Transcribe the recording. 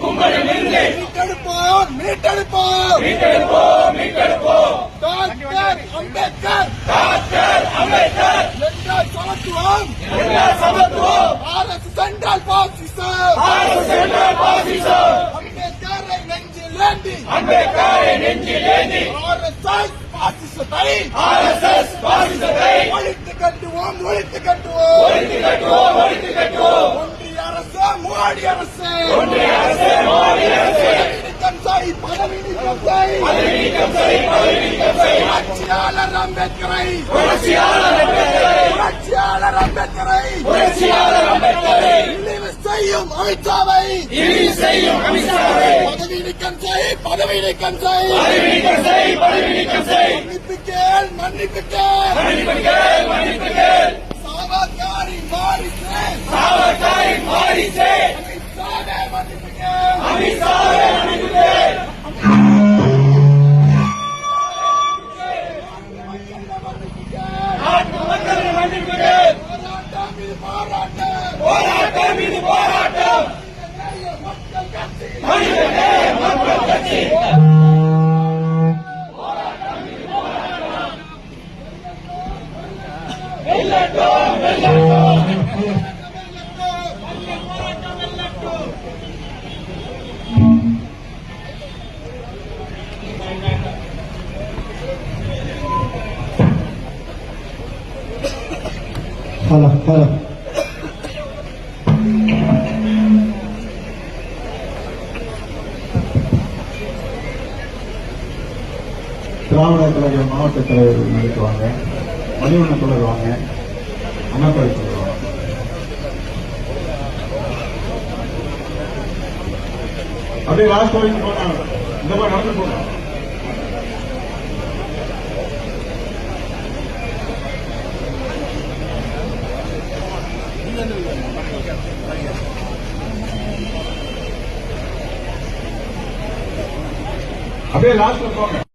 கும்பலிடமிருந்து மீட்டெடுப்போம் மீட்டெடுப்போம் doctor Ambedkar என்றால் சமத்துவம் RSS என்றால் பாசிசம் அம்பேத்கரை நெஞ்சிலேந்தி RSS பாசிசத்தை ஒழித்து கட்டுவோம் ஒன்றிய அரசு மோடி அரசு பதவி நீக்கம் செய் புரட்சியாளர் அம்பேத்கரை இழிவு செய்யும் அமித்ஷாவை பதவி நீக்கம் செய் மன்னிப்பு கேள் சாவர்காரி மாரிசே மன்னிப்பு கேள் போராட்டம் மக்கள் கட்சி Halo. திராவிட கழக மாவட்ட தலைவர்கள் நடத்துவாங்க, மதிவண்ண தொடருவாங்க, அண்ணாதுரை தொடருவாங்க. அப்படியே லாஸ்ட் வரைக்கும் போனாங்க. இந்த மாதிரி நடந்து போனாங்க. அப்படியே லாஸ்ட்ல போங்க.